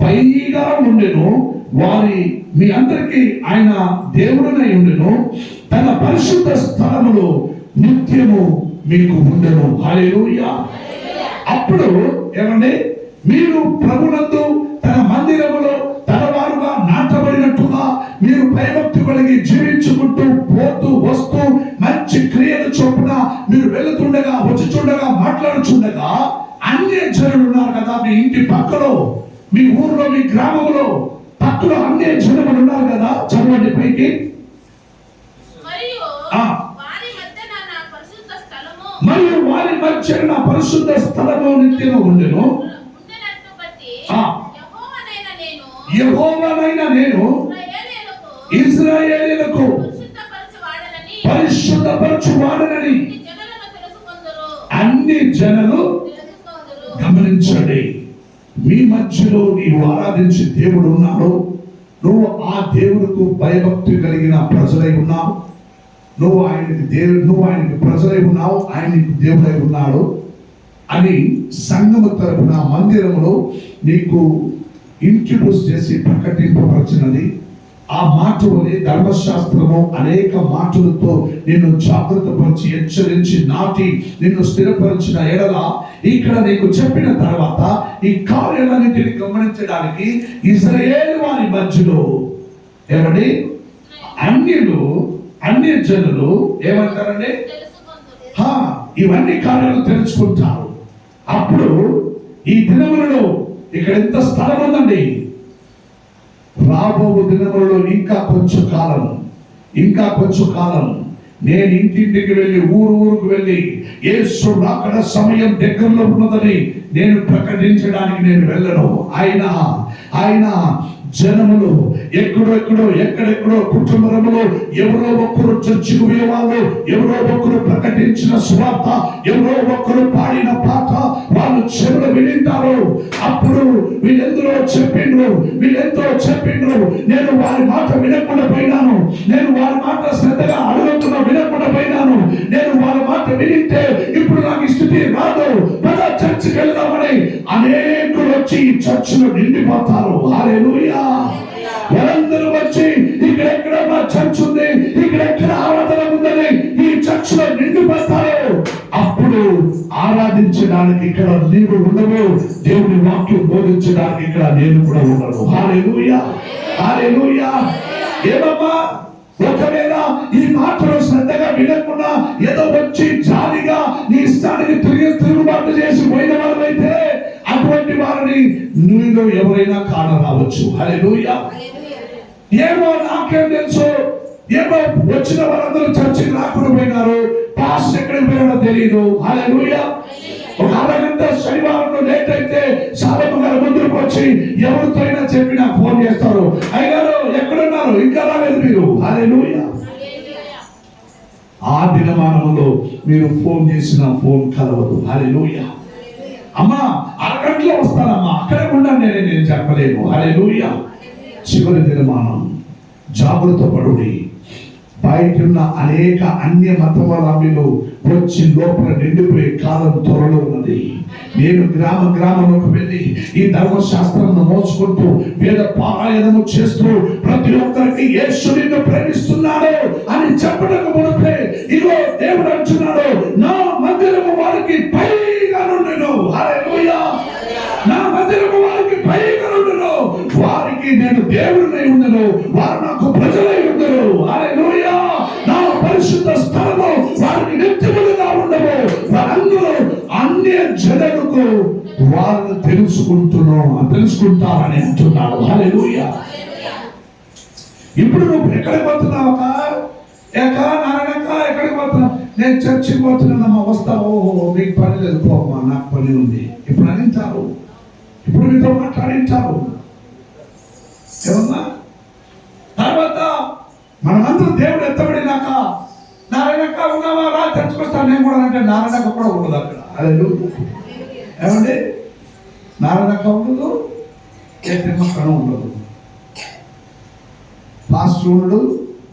పైగా ఉండెను, మీ అందరికీ ఆయన దేవుడునై ఉండెను, తన పరిశుద్ధ స్థలములో నిత్యము మీకు ఉండెను. హల్లెలూయా. అప్పుడు ఏమండి మీరు ప్రభునందు తన మందిరములో తన వారుగా నాటబడినట్టుగా మీరు భయభక్తి కలిగి జీవించుకుంటూ పోతూ వస్తూ మంచి క్రియలు చొప్పున మీరు వెళుతుండగా వచ్చుచుండగా మాట్లాడుచుండగా అన్య జనులు ఉన్నారు కదా మీ ఇంటి పక్కలో, మీ ఊర్లో, మీ గ్రామంలో పక్కలో అన్య జనులు ఉన్నారు కదా. చదవండి పైకి. మరియు వారి మధ్య నా పరిశుద్ధ స్థలము నిత్యము ఉండెను, యెహోవానైన నేను ఇశ్రాయేలీయులకు పరిశుద్ధపరచువాడనని అన్ని జనులు గమనించండి. మీ మధ్యలో నీవు ఆరాధించే దేవుడు ఉన్నాడు, నువ్వు ఆ దేవుడికి భయభక్తి కలిగిన ప్రజలై ఉన్నావు, నువ్వు ఆయనకి ప్రజలై ఉన్నావు, ఆయనకి దేవుడై ఉన్నాడు అని సంఘము తరపున మందిరములో నీకు ఇంట్రడ్యూస్ చేసి ప్రకటింపబడినది. ఆ మాటలే ధర్మశాస్త్రము అనేక మాటలతో నిన్ను జాగ్రత్తపరిచి హెచ్చరించి నాటి నిన్ను స్థిరపరిచిన ఎడల ఇక్కడ నీకు చెప్పిన తర్వాత ఈ కార్యాలన్నింటిని గమనించడానికి ఇశ్రాయేలు వారి మధ్యలో ఏమండి అన్య జనులు ఏమంటారండి ఇవన్నీ కార్యాలు తెలుసుకుంటారు. అప్పుడు ఈ దినములలో ఇక్కడ ఎంత స్థలం ఉందండి. రాబో దినములలో ఇంకా కొంచెం కాలం నేను ఇంటింటికి వెళ్ళి ఊరుకు వెళ్ళి యేసు రాకడ సమయం దగ్గరలో ఉన్నదని నేను ప్రకటించడానికి నేను వెళ్ళను. ఆయన జనములు ఎక్కడెక్కడో కుటుంబంలో ఎవరో ఒక్కరు చర్చికి పోయేవాళ్ళు, ఎవరో ఒక్కరు ప్రకటించిన స్వార్థ, ఎవరో ఒక్కరు పాడిన పాట వాళ్ళు చెవులు వింటారు. అప్పుడు వీళ్ళెంతో చెప్పిండ్రు, నేను వారి మాట వినకుండా పోయినాను, నేను వారి మాట శ్రద్ధగా అడుగుతున్నా వినకుండా పోయినాను, నేను వారి మాట వినితే ఇప్పుడు నాకు స్థితి రాదు, పద చర్చికి వెళ్దామని అనేకులు వచ్చి ఈ చర్చిలో నిండిపోతారు. హల్లెలూయా. వారందరూ వచ్చి ఇక్కడెక్కడ మా చర్చ్ ఉంది, ఇక్కడెక్కడ ఆరాధన ఉందని ఈ చర్చ్ లో నిండిపోతారు. అప్పుడు ఆరాధించడానికి ఇక్కడ నీవు ఉండవు, దేవుని వాక్యం బోధించడానికి ఇక్కడ నేను కూడా ఉండను. హల్లెలూయా, హల్లెలూయా. ఏమమ్మా, ఒకవేళ ఈ మాటలు శ్రద్ధగా వినకుండా ఏదో వచ్చి జాలిగా నీ ఇష్టానికి తిరుగుబాటు చేసి పోయిన వాళ్ళైతే అటువంటి వారిని నీలో ఎవరైనా కానరావచ్చు. హల్లెలూయా. ఏమో నాకేం తెలుసు, ఏమో వచ్చిన వారందరూ చర్చికి రాకుండా పోయినారు, పాస్టర్ ఎక్కడికి పోయినాడో తెలియదు. హల్లెలూయా. ఒక అరగంట శనివారంలో లేట్ అయితే సాలమ్మ గారు ముందుకు వచ్చి ఎవరితో అయినా చెప్పి నాకు ఫోన్ చేస్తారు, అయ్యారు ఎక్కడున్నారు, ఇంకా రాలేదు మీరు. హల్లెలూయా. ఆ దినమానంలో మీరు ఫోన్ చేసిన ఫోన్ కలవదు. హల్లెలూయా. అమ్మా అరగంటలో వస్తానమ్మా, అక్కడే ఉండండి నేను చెప్పలేను. హల్లెలూయా. చివరి దినమానం జాగ్రత్త పడుడి. బయట ఉన్న అనేక అన్య మతవాదులు వచ్చి లోపల నిండిపోయే కాలం త్వరలో ఉన్నది. నేను గ్రామంలోకి వెళ్ళి ఈ ధర్మశాస్త్రాలను మోసుకుంటూ వేద పారాయణము చేస్తూ ప్రతి ఒక్కరికి యేసు నిన్ను ప్రేమిస్తున్నాడు అని చెప్పడానికి మునుపే ఇగో దేవుడు అంటున్నాడు, నా మందిరము వారికి పైగా నుండును. హల్లెలూయా. నా మందిరము వారికి పైగా నుండును. వారికి నేను దేవుడినై ఉండును, వారు నాకు ప్రజలై ఉండును. హల్లెలూయా. నా పరిశుద్ధ స్థలము వారికి నిత్యములుగా ఉండవు. వారందరూ అన్య జనులకు వారిని తెలుసుకుంటారని అంటున్నాడు. హల్లెలూయా. ఇప్పుడు నువ్వు ఎక్కడికి పోతున్నావు? నారాయణక్క ఎక్కడికి పోతున్నావు? నేను చర్చికి పోతున్నానమ్మా, వస్తావు? మీకు పని లేదు, పోమ్మా, నాకు పని ఉంది. ఇప్పుడు అనింటారు, ఇప్పుడు మీతో మాట్లాడింటారు. ఏమన్నా తర్వాత మనమందరూ దేవుడు ఎత్తబడినాక నారాయణక్క ఉన్నావా, రా చర్చకొస్తాను నేను కూడా అంటే నారాయణక్క కూడా ఉండదు అక్కడ. హల్లెలూయా. ఏమండి, నారాయణక్క ఉండదు, ఏ తిమ్మక్కను ఉండదు, పాస్టర్ ఉండదు,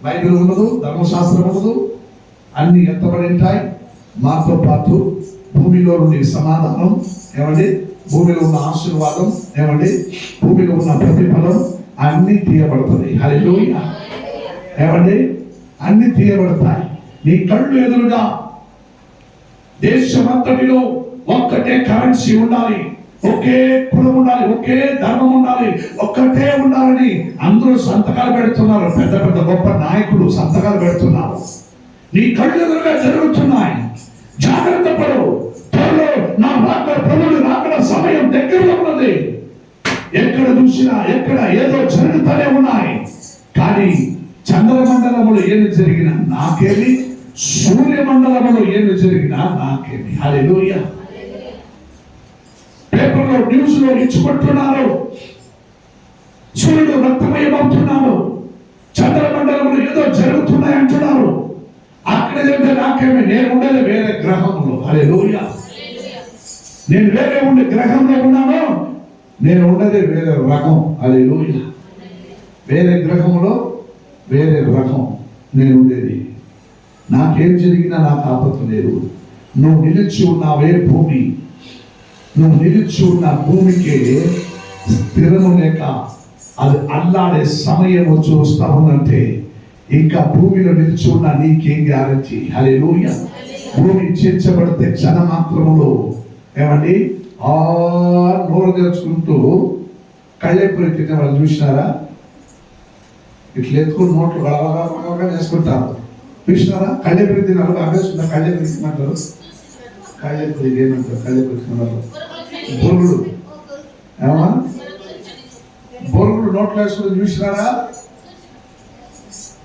బైబిల్ ఉండదు, ధర్మశాస్త్రం ఉండదు. అన్ని ఎత్తబడి ఉంటాయి. మాతో పాటు భూమిలో నుండి సమాధానం, ఏమండి, భూమిలో ఉన్న ఆశీర్వాదం, ఏమండి, భూమిలో ఉన్న ప్రతిఫలం అన్ని తీయబడుతుంది. హల్లెలూయా. ఏమండి, అన్ని తీయబడతాయి. నీ కళ్ళు ఎదురుగా దేశమంతటిలో ఒక్కటే కరెన్సీ ఉండాలి, ఒకే కులం ఉండాలి, ఒకే ధర్మం ఉండాలి, ఒక్కటే ఉండాలని అందరూ సంతకాలు పెడుతున్నారు. పెద్ద పెద్ద గొప్ప నాయకులు సంతకాలు పెడుతున్నారు. నీ కళ్ళు ఎదురుగా జరుగుతున్నాయి. జాగ్రత్త పడు. త్వరలో నా రాకడ, ప్రభువు రాకడ సమయం దగ్గరలో ఉన్నది. ఎక్కడ చూసినా ఎక్కడ ఏదో జరుగుతూనే ఉన్నాయి. కానీ చంద్రమండలములో ఏమి జరిగినా నాకేమి, సూర్యమండలములో ఏమి జరిగినా నాకేమి. హల్లెలూయా. పేపర్లో న్యూస్ లో ఇచ్చుకుంటున్నారు, సూర్యుడు రక్తమయమవుతున్నాడు, చంద్రమండలంలో ఏదో జరుగుతున్నాయి అంటున్నారు. అక్కడ చెప్తే నాకేమి, నేను ఉండేది వేరే గ్రహంలో. హల్లెలూయా. నేను వేరే ఉండే గ్రహంలో ఉన్నాను, నేను ఉండేది వేరే రకం. హల్లెలూయా. వేరే గ్రహంలో వేరే రకం నేను ఉండేది. నాకేం జరిగినా నాకు ఆపద లేదు. నువ్వు నిలిచి ఉన్నావే భూమి, నువ్వు నిలిచి ఉన్న భూమికి స్థిరము లేక అది అల్లాడే సమయం చూస్తా ఉందంటే ఇంకా భూమిలో నిలిచి ఉన్న నీకేం గ్యారంటీ? హల్లెలూయా. భూమి చేర్చబడితే క్షణ మాత్రములో, ఏమండి, నోరు తెరుచుకుంటూ కళ్ళెప్పుడు తినే వాళ్ళు చూసినారా? ఇట్లా ఎత్తుకుని నోట్లు గడవగా చేసుకుంటారు. చూసినారా? కళ్ళెప్పుడు తిన్నారు అభ్యసుకుంటారు. కళ్ళెప్పుడు తినమంటారు, కళ్ళెప్పుడు ఏమంటారు? కళ్ళెప్పుడు తిన్నారు బొరుగులు. ఏమా బొరుగులు నోట్లు వేసుకుని చూసినారా?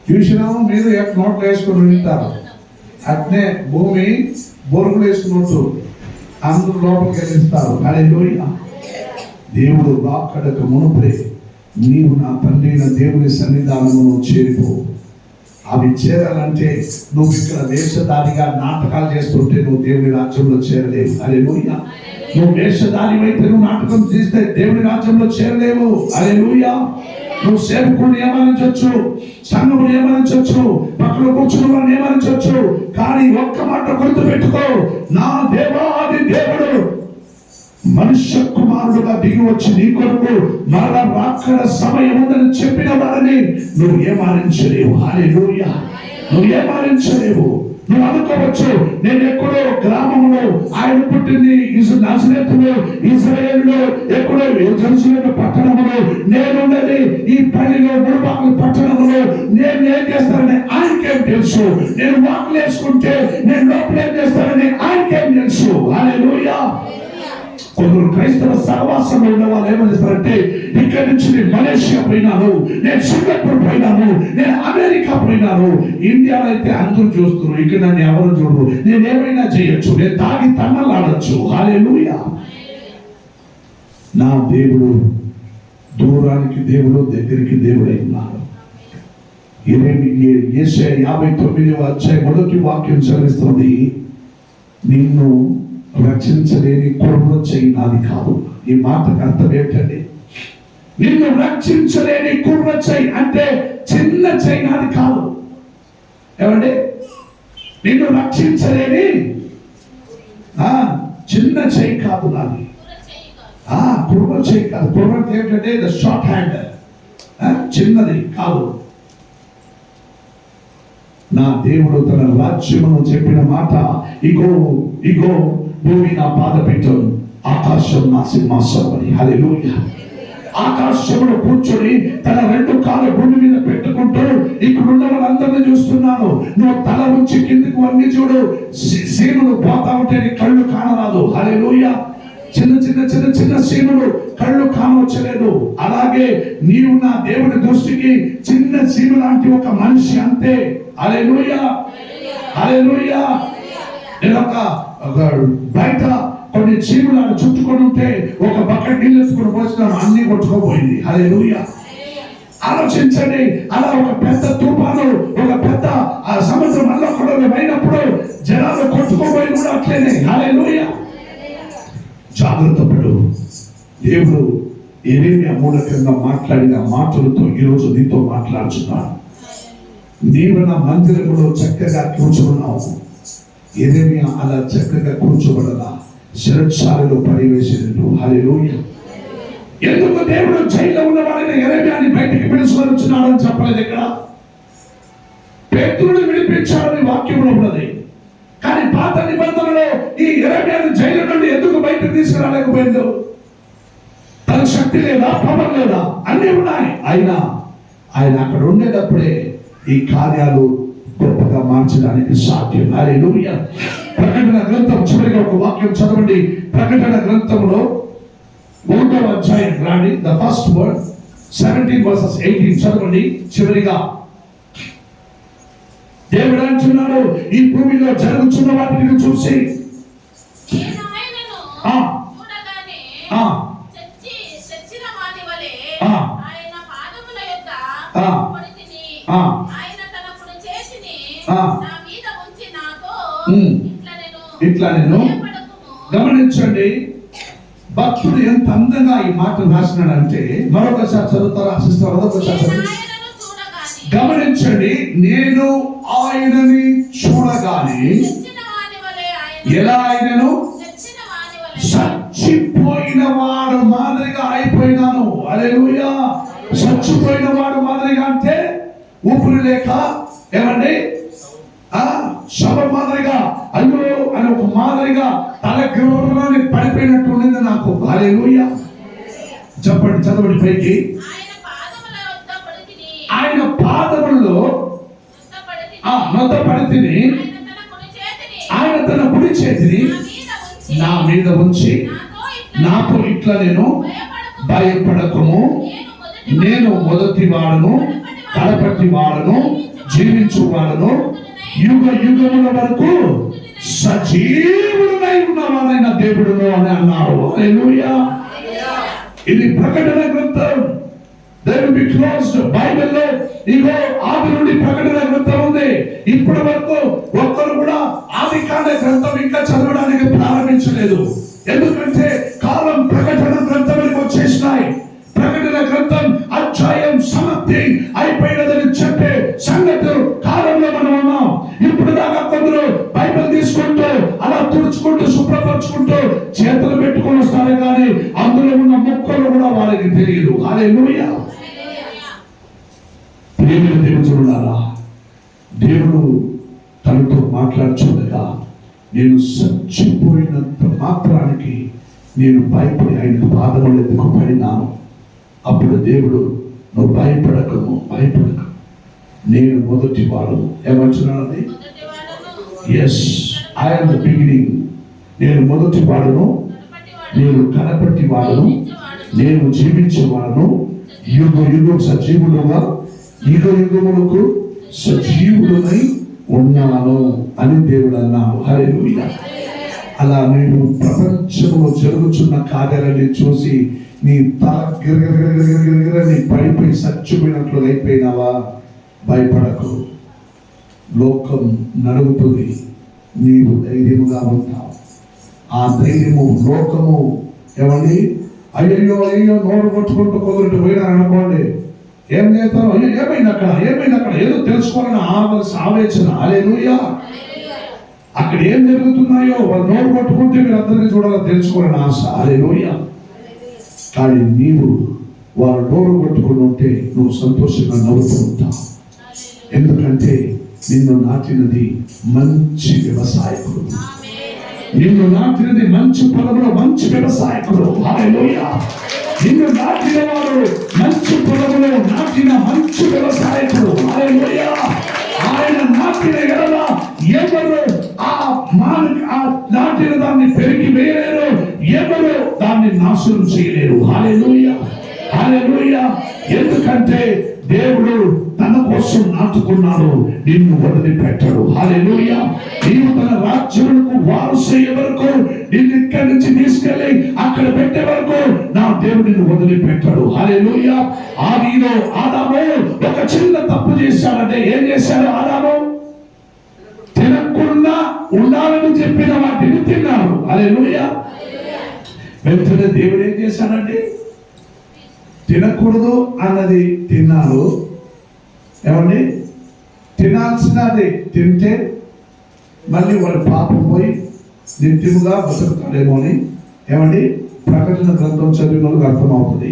చూసినాము. మీరు నోట్లు వేసుకుని వింటారు. అట్నే భూమి బొరుగులు వేసుకున్నట్టు అందరూ లోపలికి వెళ్ళిస్తారు. హల్లెలూయా. దేవుడు రాకడకు మునుపే నీవు నా తండ్రి అయిన దేవుని సన్నిధానమును చేరిపో. అవి చేరాలంటే నువ్వు ఇక్కడ వేషధారిగా నాటకాలు చేస్తుంటే నువ్వు దేవుని రాజ్యంలో చేరలేవు. హల్లెలూయా. నువ్వు వేషధారి అయితే నువ్వు నాటకం చేస్తే దేవుని రాజ్యంలో చేరలేవు. హల్లెలూయా. నువ్వు సేవకుడు నియమించవచ్చు, సంఘము నియమించవచ్చు, పక్కన కూర్చున్న వాళ్ళు నియమించవచ్చు. కానీ ఒక్క మాట గుర్తు పెట్టుకో, నా దేవాది దేవుడు మనుష్య కుమారుడుగా దిగి వచ్చి నీ కొరకు మరలా రాకడ సమయం ఉందని చెప్పిన వారిని నువ్వు ఏమారించలేవు. హల్లెలూయా. నువ్వు ఏమారించలేవు. నువ్వు అనుకోవచ్చు, నేను ఎక్కడో గ్రామంలో, ఆయన పుట్టింది నజరేతులో, ఇశ్రాయేలులో, ఎక్కడో జెరూసలేము పట్టణంలో, నేనున్నది ఈ పల్లిలో, మురుబాకు పట్టణంలో. నేను ఏం చేస్తానని ఆయనకేం తెలుసు. నేను వాకులు వేసుకుంటే నేను లోపల ఏం చేస్తానని ఆయనకేం తెలుసు. హల్లెలూయా. కొందరు క్రైస్తవ సహవాసంలో ఉన్న వాళ్ళు ఏమని చేస్తారంటే, ఇక్కడి నుంచి నేను మలేషియా పోయినాను, నేను సింగపూర్ పోయినాను, నేను అమెరికా పోయినాను. ఇండియాలో అయితే అందరూ చూస్తున్నారు, ఇక్కడ నన్ను ఎవరు చూడరు, నేను ఏమైనా చేయొచ్చు, నేను తాగి తన్నలాడచ్చు. హల్లెలూయా. నా దేవుడు దూరానికి దేవుడు, దగ్గరికి దేవుడై ఉన్నాడు. యెషయా 59వ అధ్యాయం 1వ వాక్యం చదివిస్తుంది, నిన్ను రక్షించలేని కుర్ర చెయ్యి నాది కాదు. ఈ మాటకు అర్థం ఏంటండి? నిన్ను రక్షించలేని కుర్ర చెయ్యి అంటే చిన్న చేయి నాది కాదు. ఏమండి, నిన్ను రక్షించలేని చిన్న చేయి కాదు నాది. కుర్ర చేయి కాదు. కుర్ర ఏంటంటే ద షార్ట్ హ్యాండ్, చిన్నది కాదు. నా దేవుడు తన రాజ్యమును చెప్పిన మాట, ఇగో ఇగో భూమి నా పాదపీఠం, ఆకాశం నా సింహాసనం అని. హల్లెలూయా. ఆకాశంలో కూర్చొని తన రెండు కాళ్ళు భూమి మీద పెట్టుకుంటూ ఇక్కడున్న వాళ్ళందరినీ చూస్తున్నాను. నువ్వు తల ఉంచి కిందకు అన్ని చూడు, సీమలు పోతా ఉంటే నీ కళ్ళు కానరాదు. హల్లెలూయా. చిన్న చిన్న చిన్న చిన్న సీమలు కళ్ళు కానవచ్చలేదు. అలాగే నీవు నా దేవుని దృష్టికి చిన్న సీమ లాంటి ఒక మనిషి అంతే. హల్లెలూయా, హల్లెలూయా. నేను ఒక బయట కొన్ని చీమలను చుట్టుకొని ఉంటే ఒక బకెట్ నీళ్ళు ఎత్తుకుని పోసినాను, అన్ని కొట్టుకోపోయింది. హల్లెలూయా. ఆలోచించండి, అలా ఒక పెద్ద తుఫాను, ఒక పెద్ద సముద్రం అల్లకొడలు అయినప్పుడు జనాలు కొట్టుకోపోయి కూడా అట్లేనే. హల్లెలూయా. జాగ్రత్త పడు. దేవుడు యెరెమీయా మూలకంగా మాట్లాడిన మాటలతో ఈరోజు నీతో మాట్లాడుతున్నాను. నీవు నా మందిరంలో చక్కగా కూర్చున్నావు. యెరెమీయా అలా చక్కగా కూర్చోబడలా, శిరచ్ఛాలలో పడివేసేది. హల్లెలూయా. ఎందుకు దేవుడు జైల్లో ఉన్న వాడిని యెరెమీయాని బయటికి పిలుచుకొచ్చున్నాడని చెప్పలేదు. ఇక్కడ పేతురుని విడిపించాడని వాక్యంలో ఉన్నది. కానీ పాత నిబంధనలో ఈ యెరెమీయాని జైలు నుండి ఎందుకు బయటకు తీసుకురాలేకపోయిందో? తన శక్తి లేదా, పవర్ లేదా, అన్నీ ఉన్నాయి. ఆయన అక్కడ ఉండేటప్పుడే ఈ కార్యాలు గొప్పగా మార్చడానికి సాధ్యం. హల్లెలూయా. ప్రకటన గ్రంథం చివరిగా ఒక వాక్యం చదవండి. ప్రకటన గ్రంథంలో 1వ అధ్యాయం రాండి. ద ఫస్ట్ వర్డ్ 17:18 చదవండి. చివరిగా దేవుడు అంటున్నాడు, ఈ భూమిలో జరుగుతున్న వాటిని చూసి ఇట్లా నేను గమనించండి. భక్తుడు ఎంత అందంగా ఈ మాట రాసినాడంటే, మరొకసారి చదువుతారా సిస్టర్? మరొకసారి గమనించండి. నేను ఆయనని చూడగానే ఎలా ఆయనను చచ్చిపోయిన వాడు మాదిరిగా అయిపోయినాను. హల్లెలూయా. చచ్చిపోయిన వాడు మాదిరిగా అంటే ఊపిరి లేక, ఏమండి, శవం మాదిరిగా, అయ్యో అని ఒక మాదిరిగా తల గిర్రని పడిపోయినట్టు ఉండింది నాకు. హల్లెలూయా. చెప్పండి, చదవండి పైకి. ఆయన పాదముల్లో నొద్దపడితిని, ఆయన తన కుడి చేతిని నా మీద ఉంచి నాతో ఇట్లా నేను భయపడకము, నేను మొదటి వాడను, కడపటి వాడను, జీవించు వాడను, యుగ యుగముల వరకు సజీవుడై ఉన్నవాడైన దేవుడును అని అన్నారు. హల్లెలూయా. ఇది ప్రకటన గ్రంథం. They will be closed. బైబిల్లో ఇగో ఆది నుండి ప్రకటన గ్రంథం ఉంది. ఇప్పటి వరకు ఒక్కరు కూడా ఆది కాండ గ్రంథం ఇంకా చదవడానికి ప్రారంభించలేదు. ఎందుకంటే కాలం ప్రకటన గ్రంథానికి వచ్చేసినాయి. ప్రకటన గ్రంథం అధ్యాయం సమాప్తి అయిపోయినదని చెప్పే సంగతి కాలంలో మనం ఉన్నాం. ఇప్పుడు దాకా కొందరు బైబిల్ తీసుకుంటూ అలా తుడుచుకుంటూ శుభ్రపరచుకుంటూ చేతులు పెట్టుకొని వస్తారు, కానీ అందులో ఉన్న ముక్కలు కూడా వాళ్ళకి తెలియదు. హల్లెలూయా. ప్రియమైన దేవుడులారా, దేవుడు తనతో మాట్లాడుచుండగా నేను చచ్చిపోయినంత మాత్రానికి నేను భయపడి ఆయన పాదముల ఎదుకు పడినాను. అప్పుడు దేవుడు, నువ్వు భయపడకము, భయపడక, నేను మొదటి వాడు. ఏమంటున్నాను? Yes, I am the beginning. నేను మొదటి వాడును, నేను కనపట్టి వాడును, నేను జీవించేవాడును, యుగ యుగం సజీవుడుగా, యుగ యుగములకు సజీవుడునై ఉన్నాను అని దేవుడు అన్నాడు. హల్లెలూయా. అలా నేను ప్రపంచంలో జరుగుతున్న కార్యాలని చూసి నీ తల గిరగిరగిరగిరగిరని పడిపోయి చచ్చిపోయినట్లు అయిపోయినావా? భయపడకు, లోకం నడుగుతుంది, నీవు ధైర్యముగా ఉంటావు. ఆ ధైర్యము లోకము ఏమండి, అయ్యో అయ్యో నోరు పట్టుకుంటూ కొందరు పోయినారు అనుకోండి, ఏం చేస్తారో, ఏమైంది అక్కడ ఏదో తెలుసుకోవాలని ఆవేశన. హల్లెలూయా. అక్కడ ఏం జరుగుతున్నాయో వాళ్ళు నోరు పట్టుకుంటే మీరు అందరికీ చూడాలో తెలుసుకోవాలని ఆశ. హల్లెలూయా. కానీ నీవు వారు నోరు పట్టుకుని ఉంటే నువ్వు సంతోషంగా నవ్వుతూ ఉంటావు. ఎందుకంటే నిన్ను నాటినది మంచి వ్యవసాయకుడు, నిన్ను నాటినది మంచి పొలంలో మంచి వ్యవసాయకుడు. హల్లెలూయా. నిన్ను నాటిన వారు మంచి పొలంలో నాటిన మంచి వ్యవసాయకుడు. హల్లెలూయా. ఆయన నాటిన ఎడల ఎవరు ఆ నాటిన దాన్ని పెరిగి వేయలేరు, ఎవరు దాన్ని నాశనం చేయలేరు. హల్లెలూయా. హల్లెలూయా. ఎందుకంటే దేవుడు తన కోసం నాటుకున్నాడు, నిన్ను వదిలిపెట్టడు. హల్లెలూయా. నీవు తన రాజ్యములకు వారసయ్యే వరకు, నిన్ను ఇక్కడి నుంచి తీసుకెళ్ళి అక్కడ పెట్టే వరకు నా దేవుడు నిన్ను వదిలిపెట్టడు. హల్లెలూయా. ఆదిలో ఆదాము ఒక చిన్న తప్పు చేశాడంటే ఏం చేశాడు? ఆదాము తినకుండా ఉండాలని చెప్పిన వాటిని తిన్నాడు. హల్లెలూయా. వెంటనే దేవుడు ఏం చేశాడంటే తినకూడదు అన్నది తిన్నాడు. ఏమండి? తినాల్సినది తింటే మళ్ళీ వాడి పాపం పోయి నిత్యముగా బతుకుతాడేమో అని ఏమండి ప్రకటన గ్రంథం చదివిన వాళ్ళకి అర్థమవుతుంది.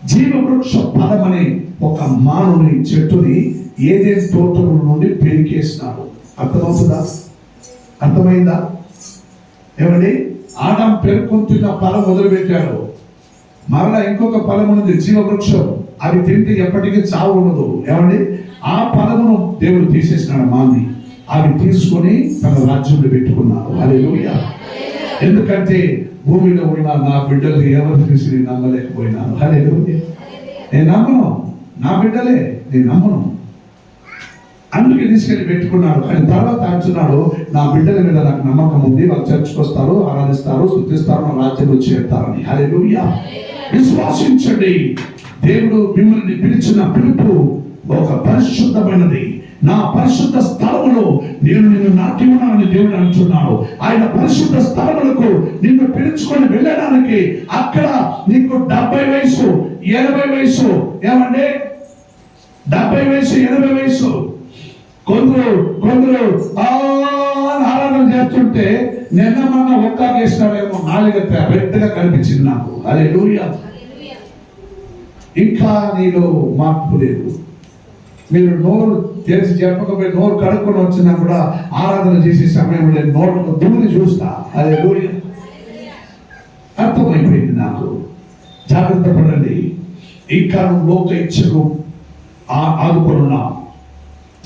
జీవవృక్ష ఫలం అనే ఒక మానుని చెట్టుని ఏదైనా తోటల నుండి పెరికేసినాడు. అర్థమవుతుందా? అర్థమైందా? ఏమండి? ఆదాం పేర్కొంటున్న ఫలం మొదలుపెట్టాడు. మరలా ఇంకొక ఫలం ఉన్నది, జీవవృక్షం. అవి తింటే ఎప్పటికీ చావు ఉండదు. ఏమండి? ఆ ఫలమును దేవుడు తీసేసినాడు మాన్ని. అవి తీసుకొని తన రాజ్యంలో పెట్టుకున్నాడు. హల్లెలూయా. ఎందుకంటే భూమిలో ఉన్న నా బిడ్డలు ఎవరు తీసి నేను నమ్మలేకపోయినాను. హల్లెలూయా. నేను నమ్మను, నా బిడ్డలే నేను నమ్మను, అందుకే తీసుకెళ్ళి పెట్టుకున్నాడు. ఆయన తర్వాత అంటున్నాడు, నా బిడ్డల మీద నాకు నమ్మకం ఉంది, వాళ్ళు చర్చకు వస్తారు, ఆరాధిస్తారు, స్తుతిస్తారు, నా రాజ్యంలో చేరుతారని. హల్లెలూయా. విశ్వాసించండి. దేవుడు మిమ్మల్ని పిలిచిన పిలుపు ఒక పరిశుద్ధమైనది. నా పరిశుద్ధ స్థలములో నేను నిన్ను నాటి ఉన్నానని దేవుడు అంటున్నాడు. ఆయన పరిశుద్ధ స్థలములకు నిన్ను పిలుచుకొని వెళ్ళడానికి అక్కడ నీకు 70 వయసు 80 వయసు, ఏమంటే 70 వయసు 80 వయసు, కొందరు ఆరాధన చేస్తుంటే నిన్న మొన్న ఒక్క వేసినాడేమో, నాలుగు రెడ్గా కనిపించింది నాకు. హల్లెలూయా. ఇంకా నీలో మార్పు లేదు. మీరు నోరు తెరిచి చెప్పకపోయి నోరు కడుక్కొని వచ్చినా కూడా ఆరాధన చేసే సమయంలో నోటు దుమ్ముని చూస్తా. హల్లెలూయా. అర్థమైపోయింది నాకు. జాగ్రత్త పడండి. ఇంకా నువ్వు లోక ఇచ్చను ఆదుకొనున్నా,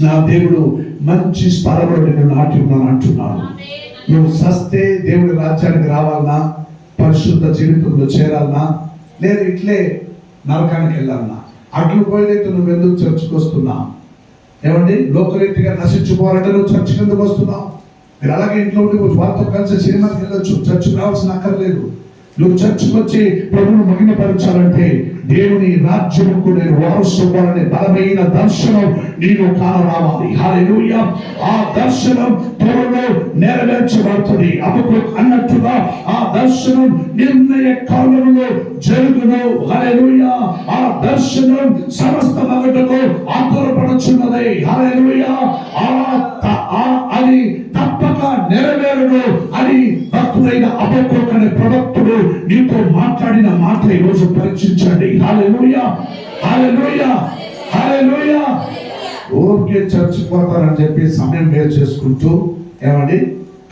నా దేవుడు మంచి స్థలంలో నేను నాటి ఉన్నాను అంటున్నాను. నువ్వు సస్తే దేవుడి రాజ్యానికి రావాలన్నా, పరిశుద్ధ జీవితంలో చేరాలన్నా, లేదా ఇట్లే నరకానికి వెళ్ళాలన్నా, అట్లు పోయినైతే నువ్వు ఎందుకు చర్చకు వస్తున్నావు? ఏమండి? లోకరీతిగా నశించుకోవాలంటే నువ్వు చర్చకి ఎందుకు వస్తున్నావు? మీరు అలాగే ఇంట్లో ఉండి వాళ్ళతో కలిసి సినిమాకి వెళ్ళొచ్చు, చర్చకు రావాల్సిన అక్కర్లేదు. నువ్వు చర్చకు వచ్చి ప్రభువును మహిమపరచాలంటే దేవుని రాజ్యముకు నేను వారసువ్వాలనే బలమైన దర్శనం నీవు కానరావాలి. హల్లెలూయా. ఆ దర్శనం త్వరలో నెరవేర్చబడుతుంది. అప్పుడు అన్నట్టుగా ఆ దర్శనం నిర్ణయ కాలంలో జరుగును. హల్లెలూయా. ఆ దర్శనం సమస్త మగటకు ఆతురపడుచున్నది. హల్లెలూయా. అది తప్పక నెరవేరును అని భక్తుడైన హబక్కూకు అనే ప్రవక్తుడు నీతో మాట్లాడిన మాట ఈరోజు పరీక్షించండి. హల్లెలూయా. హల్లెలూయా. హల్లెలూయా. ఊరికే చర్చికి పోతారని చెప్పి సమయం వేస్ట్ చేసుకుంటూ ఏమండి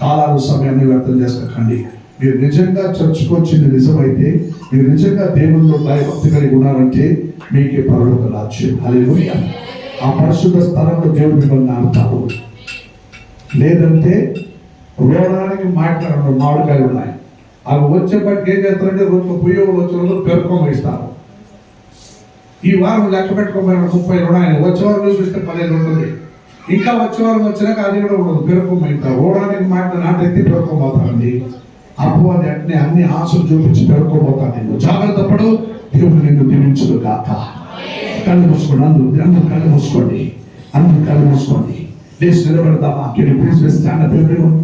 కాలాలు సమయాన్ని వ్యర్థం చేసుకోకండి. మీరు నిజంగా చర్చకు వచ్చింది నిజమైతే, మీరు నిజంగా దేవుల్లో భయభక్తి కలిగి ఉన్నారంటే మీకే పరలోక రాజ్యం. హల్లెలూయా. ఆ పరిశుద్ధ స్థలంలో దేవుడు మిమ్మల్ని నాటుతాడు. లేదంటే రోడానికి మామిడికాయలు ఉన్నాయి, అవి వచ్చేప్పటికి ఏం చేస్తారంటే రోజుకు పుయ్యోలు వచ్చిన పెరుకోమ ఇస్తారు. ఈ వారం లెక్క పెట్టుకోమని 30 ఉన్నాయి, వచ్చే వారం చూస్తే 15 ఉంటుంది. ఇంకా వచ్చే వారం వచ్చినాక అది కూడా ఉండదు, పెరుకోమ ఇస్తారు. రోడానికి నాటెత్తి పెరుకోబోతానండి. అపవాది అట్నే అన్ని ఆశలు చూపించి పెరుకోబోతాను. నేను జాగ్రత్త పడు. దేవుడు నిన్ను దీవించును గాక. కళ్ళు మూసుకోండి. అందరూ కళ్ళు మూసుకోండి. అందరూ కళ్ళు మూసుకోండి. Let's never stop. Can you please stand up, everyone?